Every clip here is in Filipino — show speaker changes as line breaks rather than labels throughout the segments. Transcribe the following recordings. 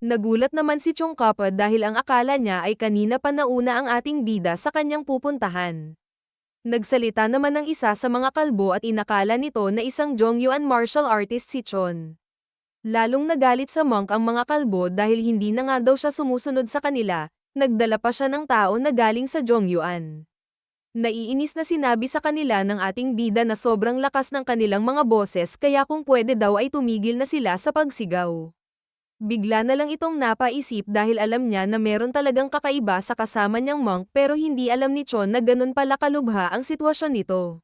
Nagulat naman si Chongkapa dahil ang akala niya ay kanina pa nauna ang ating bida sa kanyang pupuntahan. Nagsalita naman ang isa sa mga kalbo at inakala nito na isang Jongyuan martial artist si Chon. Lalong nagalit sa monk ang mga kalbo dahil hindi na nga daw siya sumusunod sa kanila, nagdala pa siya ng tao na galing sa Jongyuan. Naiinis na sinabi sa kanila ng ating bida na sobrang lakas ng kanilang mga boses kaya kung pwede daw ay tumigil na sila sa pagsigaw. Bigla na lang itong napaisip dahil alam niya na meron talagang kakaiba sa kasama niyang monk pero hindi alam ni Chon na ganun pala kalubha ang sitwasyon nito.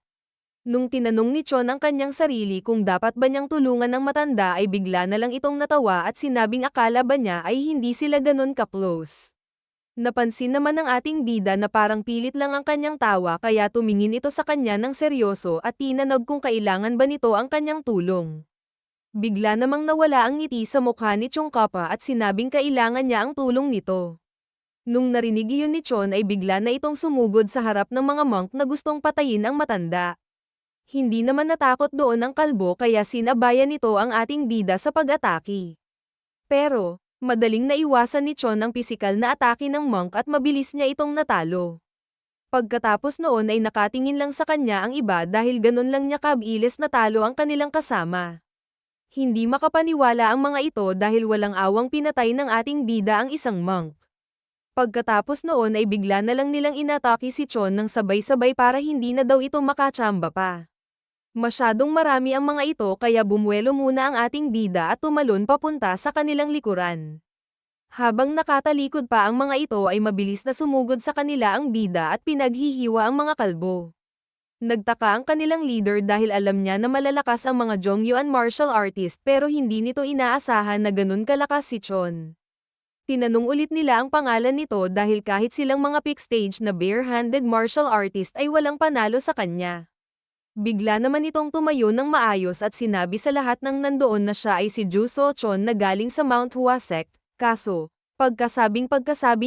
Nung tinanong ni Chon ang kanyang sarili kung dapat ba niyang tulungan ng matanda ay bigla na lang itong natawa at sinabing akala ba niya ay hindi sila ganun ka-close. Napansin naman ng ating bida na parang pilit lang ang kanyang tawa kaya tumingin ito sa kanya ng seryoso at tinanong kung kailangan ba nito ang kanyang tulong. Bigla namang nawala ang ngiti sa mukha ni Chongkapa at sinabing kailangan niya ang tulong nito. Nung narinig iyon ni Chon ay bigla na itong sumugod sa harap ng mga monk na gustong patayin ang matanda. Hindi naman natakot doon ang kalbo kaya sinabayan nito ang ating bida sa pag-atake. Pero, madaling naiwasan ni Chon ang pisikal na atake ng monk at mabilis niya itong natalo. Pagkatapos noon ay nakatingin lang sa kanya ang iba dahil ganun lang niya kabilis natalo ang kanilang kasama. Hindi makapaniwala ang mga ito dahil walang awang pinatay ng ating bida ang isang monk. Pagkatapos noon ay bigla na lang nilang inatake si Chon ng sabay-sabay para hindi na daw ito makachamba pa. Masyadong marami ang mga ito kaya bumuelo muna ang ating bida at tumalon papunta sa kanilang likuran. Habang nakatalikod pa ang mga ito ay mabilis na sumugod sa kanila ang bida at pinaghihiwa ang mga kalbo. Nagtaka ang kanilang leader dahil alam niya na malalakas ang mga Jongyuan martial artist pero hindi nito inaasahan na ganun kalakas si Chon. Tinanong ulit nila ang pangalan nito dahil kahit silang mga peak stage na bare-handed martial artist ay walang panalo sa kanya. Bigla naman itong tumayo ng maayos at sinabi sa lahat ng nandoon na siya ay si Ju So Chon na galing sa Mount Hua Sect, kaso, pagkasabi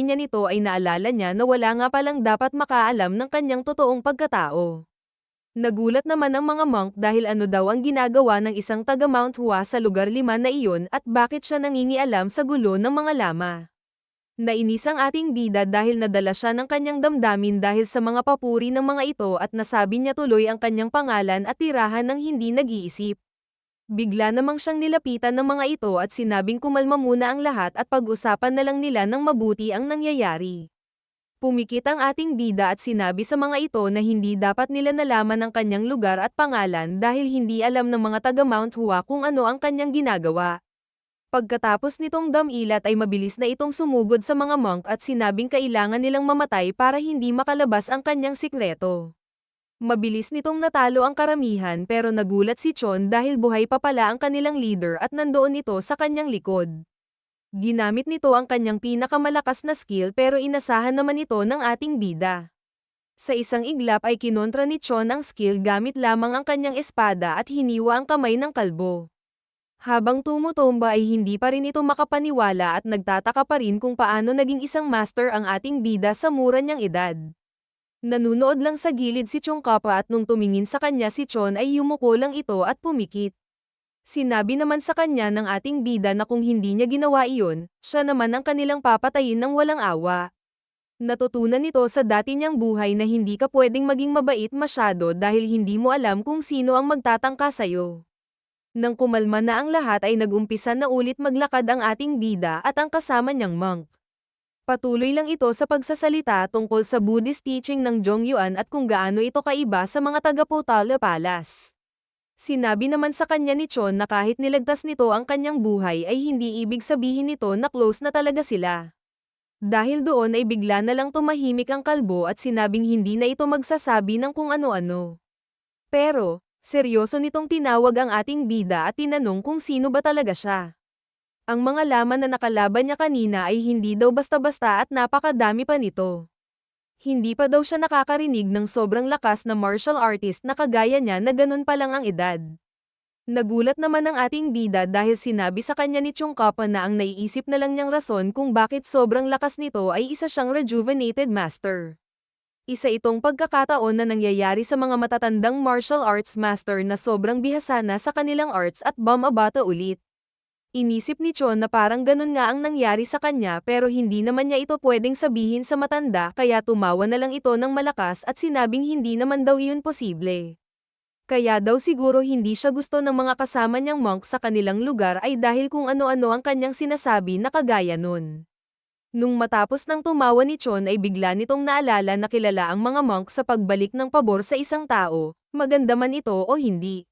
niya nito ay naalala niya na wala nga palang dapat makaalam ng kanyang totoong pagkatao. Nagulat naman ang mga monk dahil ano daw ang ginagawa ng isang taga Mount Hua sa lugar 5 na iyon at bakit siya nangingialam sa gulo ng mga lama. Nainis ang ating bida dahil nadala siya ng kanyang damdamin dahil sa mga papuri ng mga ito at nasabi niya tuloy ang kanyang pangalan at tirahan ng hindi nag-iisip. Bigla namang siyang nilapitan ng mga ito at sinabing kumalma muna ang lahat at pag-usapan na lang nila ng mabuti ang nangyayari. Pumikit ang ating bida at sinabi sa mga ito na hindi dapat nila nalaman ang kanyang lugar at pangalan dahil hindi alam ng mga taga Mount Hua kung ano ang kanyang ginagawa. Pagkatapos nitong damilat ay mabilis na itong sumugod sa mga monk at sinabing kailangan nilang mamatay para hindi makalabas ang kanyang sikreto. Mabilis nitong natalo ang karamihan pero nagulat si Chon dahil buhay pa pala ang kanilang leader at nandoon ito sa kanyang likod. Ginamit nito ang kanyang pinakamalakas na skill pero inasahan naman ito ng ating bida. Sa isang iglap ay kinontra ni Chon ang skill gamit lamang ang kanyang espada at hiniwa ang kamay ng kalbo. Habang tumutumba ay hindi pa rin ito makapaniwala at nagtataka pa rin kung paano naging isang master ang ating bida sa mura niyang edad. Nanunood lang sa gilid si Chongkapa at nung tumingin sa kanya si Chon ay yumuko lang ito at pumikit. Sinabi naman sa kanya ng ating bida na kung hindi niya ginawa iyon, siya naman ang kanilang papatayin ng walang awa. Natutunan nito sa dati niyang buhay na hindi ka pwedeng maging mabait masyado dahil hindi mo alam kung sino ang magtatangka sa'yo. Nang kumalma na ang lahat ay nagumpisa na ulit maglakad ang ating bida at ang kasama niyang monk. Patuloy lang ito sa pagsasalita tungkol sa Buddhist teaching ng Jongyuan at kung gaano ito kaiba sa mga taga-Potala Palace. Sinabi naman sa kanya ni Chon na kahit nilagtas nito ang kanyang buhay ay hindi ibig sabihin nito na close na talaga sila. Dahil doon ay bigla na lang tumahimik ang kalbo at sinabing hindi na ito magsasabi ng kung ano-ano. Pero, seryoso nitong tinawag ang ating bida at tinanong kung sino ba talaga siya. Ang mga laman na nakalaban niya kanina ay hindi daw basta-basta at napakadami pa nito. Hindi pa daw siya nakakarinig ng sobrang lakas na martial artist na kagaya niya na ganun pa lang ang edad. Nagulat naman ang ating bida dahil sinabi sa kanya ni Chongkapa na ang naiisip na lang niyang rason kung bakit sobrang lakas nito ay isa siyang rejuvenated master. Isa itong pagkakataon na nangyayari sa mga matatandang martial arts master na sobrang bihasa na sa kanilang arts at bumabata ulit. Inisip ni Chon na parang ganun nga ang nangyari sa kanya pero hindi naman niya ito pwedeng sabihin sa matanda kaya tumawa na lang ito ng malakas at sinabing hindi naman daw iyon posible. Kaya daw siguro hindi siya gusto ng mga kasama niyang monk sa kanilang lugar ay dahil kung ano-ano ang kanyang sinasabi na kagaya nun. Nung matapos ng tumawa ni Chon ay bigla nitong naalala na kilala ang mga monk sa pagbalik ng pabor sa isang tao, maganda man ito o hindi.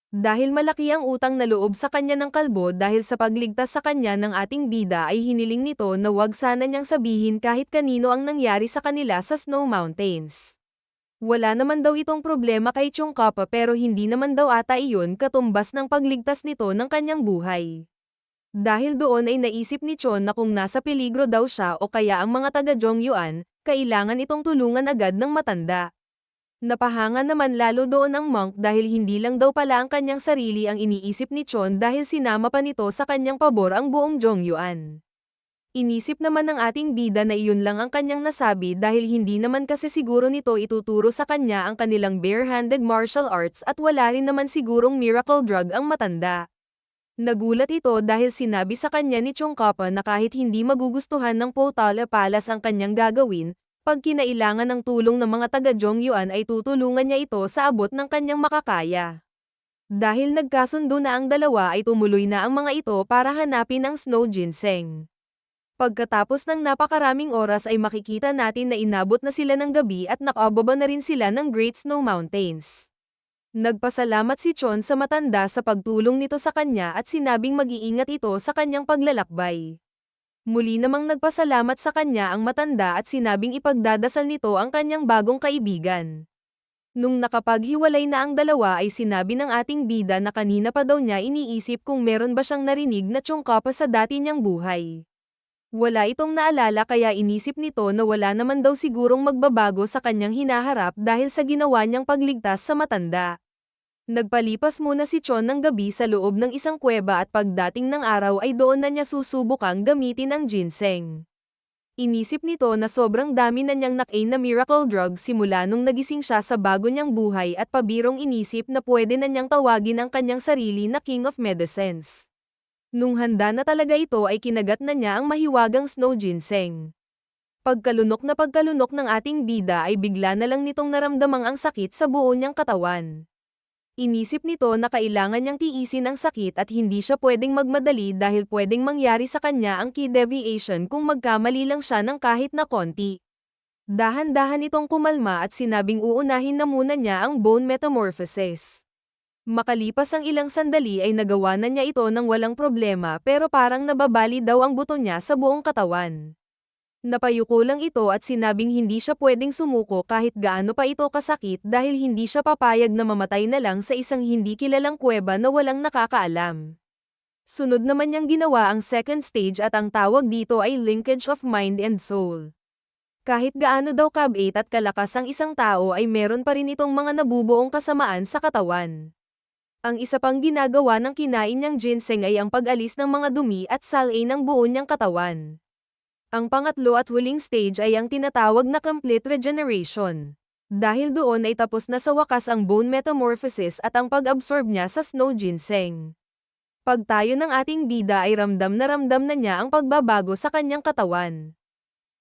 Dahil malaki ang utang na loob sa kanya ng kalbo dahil sa pagligtas sa kanya ng ating bida ay hiniling nito na wag sana niyang sabihin kahit kanino ang nangyari sa kanila sa Snow Mountains. Wala naman daw itong problema kay Chung Kappa pero hindi naman daw ata iyon katumbas ng pagligtas nito ng kanyang buhay. Dahil doon ay naisip ni Chon na kung nasa peligro daw siya o kaya ang mga taga Jongyuan, kailangan itong tulungan agad ng matanda. Napahanga naman lalo doon ang monk dahil hindi lang daw pala ang kanyang sarili ang iniisip ni Chon dahil sinama pa nito sa kanyang pabor ang buong Jongyuan. Inisip naman ng ating bida na iyon lang ang kanyang nasabi dahil hindi naman kasi siguro nito ituturo sa kanya ang kanilang bare-handed martial arts at wala rin naman sigurong miracle drug ang matanda. Nagulat ito dahil sinabi sa kanya ni Chung Kappa na kahit hindi magugustuhan ng Potala Palace ang kanyang gagawin, pag kinailangan ng tulong ng mga taga Jongyuan ay tutulungan niya ito sa abot ng kanyang makakaya. Dahil nagkasundo na ang dalawa ay tumuloy na ang mga ito para hanapin ang Snow Ginseng. Pagkatapos ng napakaraming oras ay makikita natin na inabot na sila ng gabi at nakababa na rin sila ng Great Snow Mountains. Nagpasalamat si Chon sa matanda sa pagtulong nito sa kanya at sinabing mag-iingat ito sa kanyang paglalakbay. Muli namang nagpasalamat sa kanya ang matanda at sinabing ipagdadasal nito ang kanyang bagong kaibigan. Nung nakapaghiwalay na ang dalawa ay sinabi ng ating bida na kanina pa daw niya iniisip kung meron ba siyang narinig na tsongka pa sa dati niyang buhay. Wala itong naalala kaya inisip nito na wala naman daw sigurong magbabago sa kanyang hinaharap dahil sa ginawa niyang pagligtas sa matanda. Nagpalipas muna si Chon ng gabi sa loob ng isang kuweba at pagdating ng araw ay doon na niya susubukang gamitin ang ginseng. Inisip nito na sobrang dami na niyang nakain na miracle drug simula nung nagising siya sa bago niyang buhay at pabirong inisip na pwede na niyang tawagin ang kanyang sarili na King of Medicines. Nung handa na talaga ito ay kinagat na niya ang mahiwagang snow ginseng. Pagkalunok ng ating bida ay bigla na lang nitong naramdamang ang sakit sa buo niyang katawan. Inisip nito na kailangan niyang tiisin ang sakit at hindi siya pwedeng magmadali dahil pwedeng mangyari sa kanya ang key deviation kung magkamali lang siya ng kahit na konti. Dahan-dahan itong kumalma at sinabing uunahin na muna niya ang bone metamorphosis. Makalipas ang ilang sandali ay nagawa na niya ito ng walang problema pero parang nababali daw ang buto niya sa buong katawan. Napayuko lang ito at sinabing hindi siya pwedeng sumuko kahit gaano pa ito kasakit dahil hindi siya papayag na mamatay na lang sa isang hindi kilalang kuweba na walang nakakaalam. Sunod naman niyang ginawa ang second stage at ang tawag dito ay linkage of mind and soul. Kahit gaano daw kabait at kalakas ang isang tao ay meron pa rin itong mga nabubuong kasamaan sa katawan. Ang isa pang ginagawa ng kinain niyang ginseng ay ang pag-alis ng mga dumi at salay ng buo niyang katawan. Ang pangatlo at huling stage ay ang tinatawag na complete regeneration. Dahil doon ay tapos na sa wakas ang bone metamorphosis at ang pag-absorb niya sa snow ginseng. Pagtayo ng ating bida ay ramdam na niya ang pagbabago sa kanyang katawan.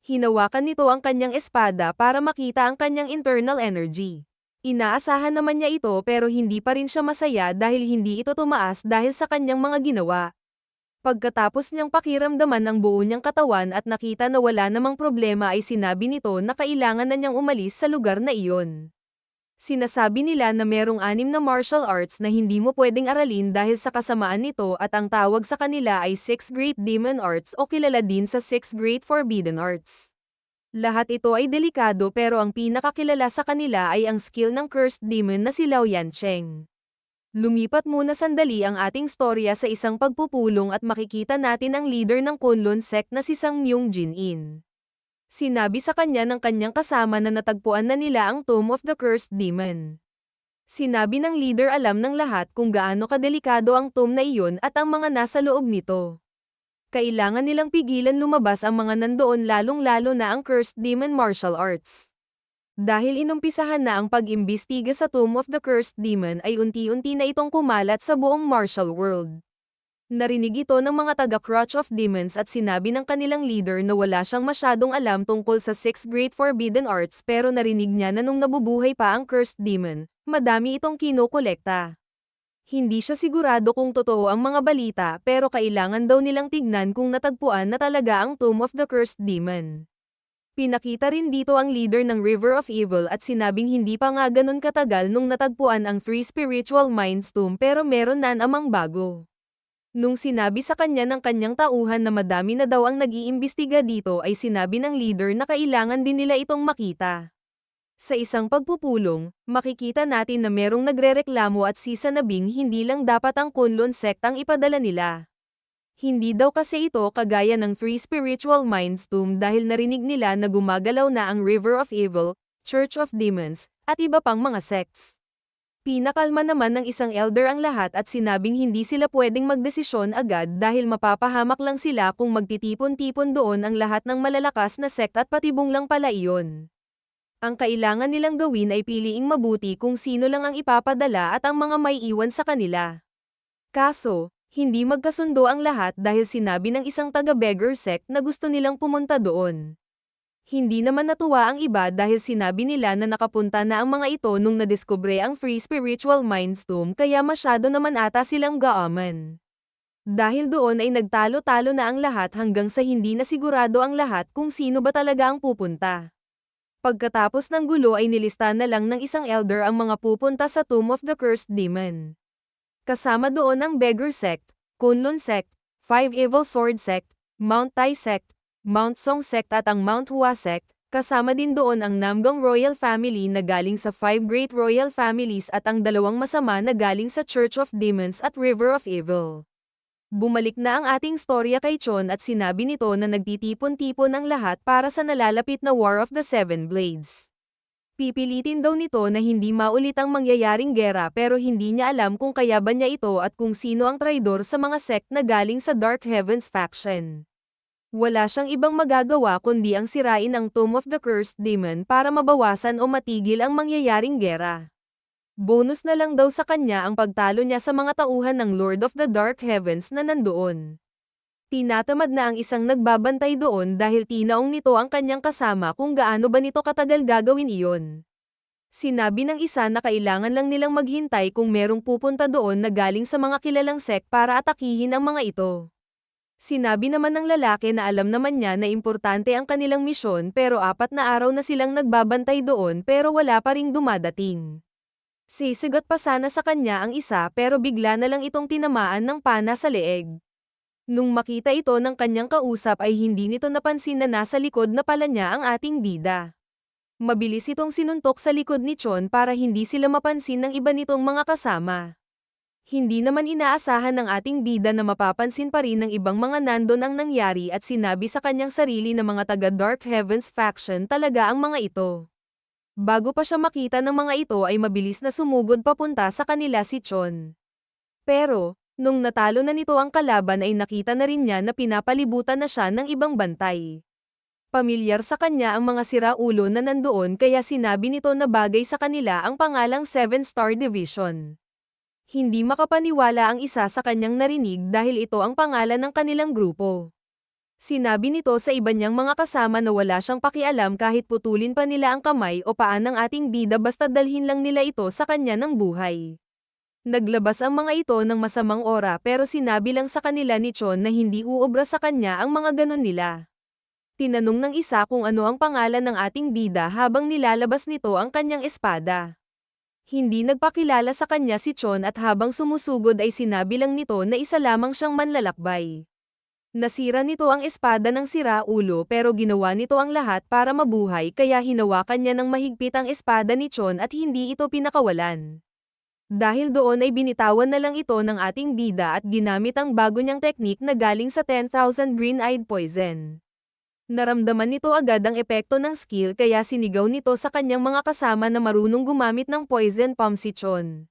Hinawakan nito ang kanyang espada para makita ang kanyang internal energy. Inaasahan naman niya ito pero hindi pa rin siya masaya dahil hindi ito tumaas dahil sa kanyang mga ginawa. Pagkatapos niyang pakiramdaman ang buo niyang katawan at nakita na wala namang problema ay sinabi nito na kailangan na niyang umalis sa lugar na iyon. Sinasabi nila na merong 6 na martial arts na hindi mo pwedeng aralin dahil sa kasamaan nito at ang tawag sa kanila ay 6 Great Demon Arts o kilala din sa 6 Great Forbidden Arts. Lahat ito ay delikado pero ang pinakakilala sa kanila ay ang skill ng cursed demon na si Lao Yancheng. Lumipat muna sandali ang ating storya sa isang pagpupulong at makikita natin ang leader ng Kunlun sect na si Sang Myung Jin-in. Sinabi sa kanya ng kanyang kasama na natagpuan na nila ang Tomb of the Cursed Demon. Sinabi ng leader alam ng lahat kung gaano kadelikado ang tomb na iyon at ang mga nasa loob nito. Kailangan nilang pigilan lumabas ang mga nandoon lalong-lalo na ang Cursed Demon Martial Arts. Dahil inumpisahan na ang pag-imbestiga sa Tomb of the Cursed Demon ay unti-unti na itong kumalat sa buong martial world. Narinig ito ng mga taga-Crutch of Demons at sinabi ng kanilang leader na wala siyang masyadong alam tungkol sa Six Great Forbidden Arts pero narinig niya na nung nabubuhay pa ang Cursed Demon, madami itong kinokolekta. Hindi siya sigurado kung totoo ang mga balita pero kailangan daw nilang tignan kung natagpuan na talaga ang Tomb of the Cursed Demon. Pinakita rin dito ang leader ng River of Evil at sinabing hindi pa nga ganun katagal nung natagpuan ang Three Spiritual Minds Tomb pero meron na namang bago. Nung sinabi sa kanya ng kanyang tauhan na madami na daw ang nag-iimbestiga dito ay sinabi ng leader na kailangan din nila itong makita. Sa isang pagpupulong, makikita natin na merong nagrereklamo at sisanabing hindi lang dapat ang Kunlun sect ang ipadala nila. Hindi daw kasi ito kagaya ng Three Spiritual Minds Tomb dahil narinig nila na gumagalaw na ang River of Evil, Church of Demons, at iba pang mga sects. Pinakalma naman ng isang elder ang lahat at sinabing hindi sila pwedeng magdesisyon agad dahil mapapahamak lang sila kung magtitipon-tipon doon ang lahat ng malalakas na sect at patibong lang pala iyon. Ang kailangan nilang gawin ay piliing mabuti kung sino lang ang ipapadala at ang mga may iwan sa kanila. Kaso, hindi magkasundo ang lahat dahil sinabi ng isang taga-beggar sect na gusto nilang pumunta doon. Hindi naman natuwa ang iba dahil sinabi nila na nakapunta na ang mga ito nung nadiskubre ang Free Spiritual Minds Tomb kaya masyado naman ata silang gaaman. Dahil doon ay nagtalo-talo na ang lahat hanggang sa hindi na sigurado ang lahat kung sino ba talaga ang pupunta. Pagkatapos ng gulo ay nilista na lang ng isang elder ang mga pupunta sa Tomb of the Cursed Demon. Kasama doon ang Beggar Sect, Kunlun Sect, Five Evil Sword Sect, Mount Tai Sect, Mount Song Sect at ang Mount Hua Sect, kasama din doon ang Namgong Royal Family na galing sa Five Great Royal Families at ang dalawang masama na galing sa Church of Demons at River of Evil. Bumalik na ang ating storya kay Chon at sinabi nito na nagtitipon-tipon ang lahat para sa nalalapit na War of the Seven Blades. Pipilitin daw nito na hindi maulit ang mangyayaring gera pero hindi niya alam kung kaya ba niya ito at kung sino ang traidor sa mga sect na galing sa Dark Heavens faction. Wala siyang ibang magagawa kundi ang sirain ang Tomb of the Cursed Demon para mabawasan o matigil ang mangyayaring gera. Bonus na lang daw sa kanya ang pagtalo niya sa mga tauhan ng Lord of the Dark Heavens na nandoon. Tinatamad na ang isang nagbabantay doon dahil tinaong nito ang kanyang kasama kung gaano ba nito katagal gagawin iyon. Sinabi ng isa na kailangan lang nilang maghintay kung merong pupunta doon na galing sa mga kilalang sect para atakihin ang mga ito. Sinabi naman ng lalaki na alam naman niya na importante ang kanilang misyon pero 4 na araw na silang nagbabantay doon pero wala pa ring dumadating. Sisigot pa sana sa kanya ang isa pero bigla na lang itong tinamaan ng pana sa leeg. Nung makita ito ng kanyang kausap ay hindi nito napansin na nasa likod na pala niya ang ating bida. Mabilis itong sinuntok sa likod ni Chon para hindi sila mapansin ng iba nitong mga kasama. Hindi naman inaasahan ng ating bida na mapapansin pa rin ng ibang mga nandon ang nangyari at sinabi sa kanyang sarili na mga taga Dark Heavens faction talaga ang mga ito. Bago pa siya makita ng mga ito ay mabilis na sumugod papunta sa kanila si Chon. Pero, nung natalo na nito ang kalaban ay nakita na rin niya na pinapalibutan na siya ng ibang bantay. Pamilyar sa kanya ang mga siraulo na nandoon kaya sinabi nito na bagay sa kanila ang pangalang 7-Star Division. Hindi makapaniwala ang isa sa kanyang narinig dahil ito ang pangalan ng kanilang grupo. Sinabi nito sa iba niyang mga kasama na wala siyang pakialam kahit putulin pa nila ang kamay o paa ng ating bida basta dalhin lang nila ito sa kanya ng buhay. Naglabas ang mga ito ng masamang aura pero sinabi lang sa kanila ni Chon na hindi uobra sa kanya ang mga ganon nila. Tinanong ng isa kung ano ang pangalan ng ating bida habang nilalabas nito ang kanyang espada. Hindi nagpakilala sa kanya si Chon at habang sumusugod ay sinabi lang nito na isa lamang siyang manlalakbay. Nasira nito ang espada ng siraulo pero ginawa nito ang lahat para mabuhay kaya hinawakan niya ng mahigpit ang espada ni Chon at hindi ito pinakawalan. Dahil doon ay binitawan na lang ito ng ating bida at ginamit ang bago niyang teknik na galing sa 10,000 Green-Eyed Poison. Naramdaman nito agad ang epekto ng skill kaya sinigaw nito sa kanyang mga kasama na marunong gumamit ng poison palm si Chon.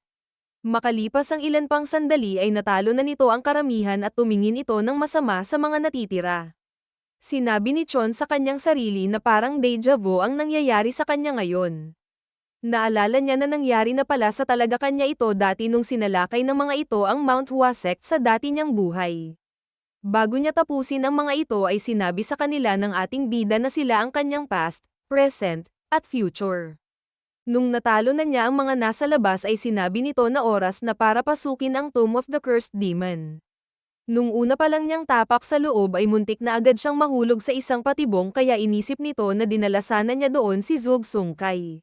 Makalipas ang ilan pang sandali ay natalo na nito ang karamihan at tumingin ito ng masama sa mga natitira. Sinabi ni Chon sa kanyang sarili na parang deja vu ang nangyayari sa kanya ngayon. Naalala niya na nangyari na pala sa talaga kanya ito dati nung sinalakay ng mga ito ang Mount Hua sect sa dati niyang buhay. Bago niya tapusin ang mga ito ay sinabi sa kanila ng ating bida na sila ang kanyang past, present, at future. Nung natalo na niya ang mga nasa labas ay sinabi nito na oras na para pasukin ang Tomb of the Cursed Demon. Nung una pa lang niyang tapak sa loob ay muntik na agad siyang mahulog sa isang patibong kaya inisip nito na dinala sana niya doon si Zhuge Sungkai.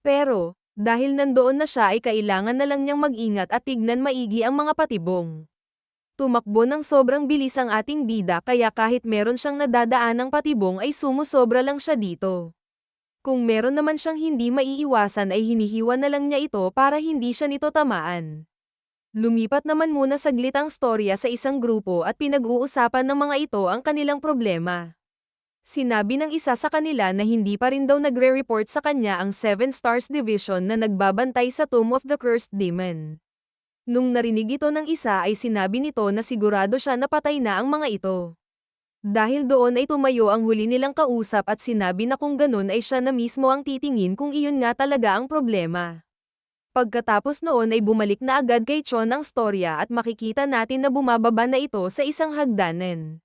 Pero, dahil nandoon na siya ay kailangan na lang niyang mag-ingat at tignan maigi ang mga patibong. Tumakbo ng sobrang bilis ang ating bida kaya kahit meron siyang nadadaanang patibong ay sumusobra lang siya dito. Kung meron naman siyang hindi maiiwasan ay hinihiwa na lang niya ito para hindi siya nito tamaan. Lumipat naman muna saglit ang storya sa isang grupo at pinag-uusapan ng mga ito ang kanilang problema. Sinabi ng isa sa kanila na hindi pa rin daw nagre-report sa kanya ang 7 Stars Division na nagbabantay sa Tomb of the Cursed Demon. Nung narinig ito ng isa ay sinabi nito na sigurado siya na patay na ang mga ito. Dahil doon ay tumayo ang huli nilang kausap at sinabi na kung ganun ay siya na mismo ang titingin kung iyon nga talaga ang problema. Pagkatapos noon ay bumalik na agad kay Chon ang storya at makikita natin na bumababa na ito sa isang hagdanan.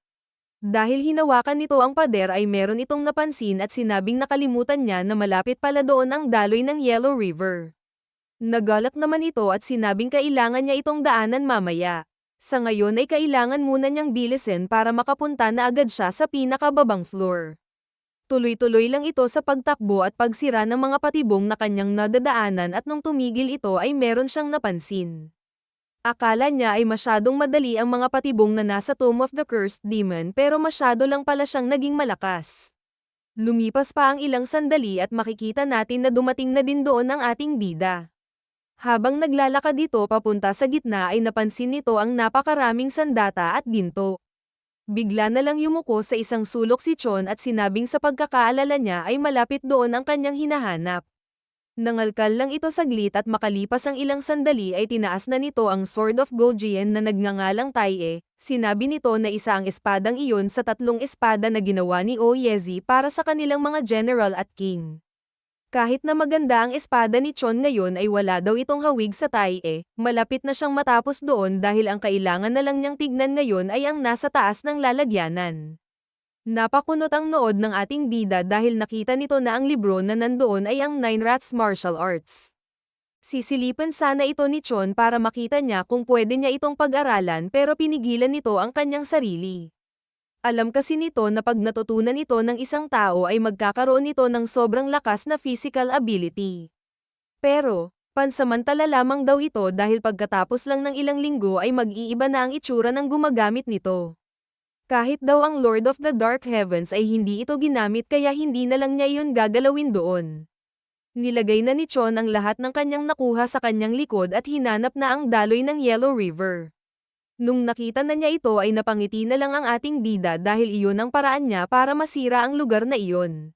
Dahil hinawakan nito ang pader ay meron itong napansin at sinabing nakalimutan niya na malapit pala doon ang daloy ng Yellow River. Nagalak naman ito at sinabing kailangan niya itong daanan mamaya. Sa ngayon ay kailangan muna niyang bilisin para makapunta na agad siya sa pinakababang floor. Tuloy-tuloy lang ito sa pagtakbo at pagsira ng mga patibong na kanyang nadadaanan at nung tumigil ito ay meron siyang napansin. Akala niya ay masyadong madali ang mga patibong na nasa Tomb of the Cursed Demon pero masyado lang pala siyang naging malakas. Lumipas pa ang ilang sandali at makikita natin na dumating na din doon ang ating bida. Habang naglalakad dito papunta sa gitna ay napansin nito ang napakaraming sandata at ginto. Bigla na lang yumuko sa isang sulok si Chon at sinabing sa pagkakaalala niya ay malapit doon ang kanyang hinahanap. Nangalkal lang ito saglit at makalipas ang ilang sandali ay tinaas na nito ang Sword of Gojian na nagngangalang Taie. Sinabi nito na isa ang espadang iyon sa 3 espada na ginawa ni Oyezi para sa kanilang mga general at king. Kahit na maganda ang espada ni Chon ngayon ay wala daw itong hawig sa Taie, malapit na siyang matapos doon dahil ang kailangan na lang niyang tignan ngayon ay ang nasa taas ng lalagyanan. Napakunot ang nood ng ating bida dahil nakita nito na ang libro na nandoon ay ang 9 Rats Martial Arts. Sisilipan sana ito ni Chon para makita niya kung pwede niya itong pag-aralan pero pinigilan nito ang kanyang sarili. Alam kasi nito na pag natutunan ito ng isang tao ay magkakaroon nito ng sobrang lakas na physical ability. Pero, pansamantala lamang daw ito dahil pagkatapos lang ng ilang linggo ay mag-iiba na ang itsura ng gumagamit nito. Kahit daw ang Lord of the Dark Heavens ay hindi ito ginamit kaya hindi na lang niya iyon gagalawin doon. Nilagay na ni Chon ang lahat ng kanyang nakuha sa kanyang likod at hinanap na ang daloy ng Yellow River. Nung nakita na niya ito ay napangiti na lang ang ating bida dahil iyon ang paraan niya para masira ang lugar na iyon.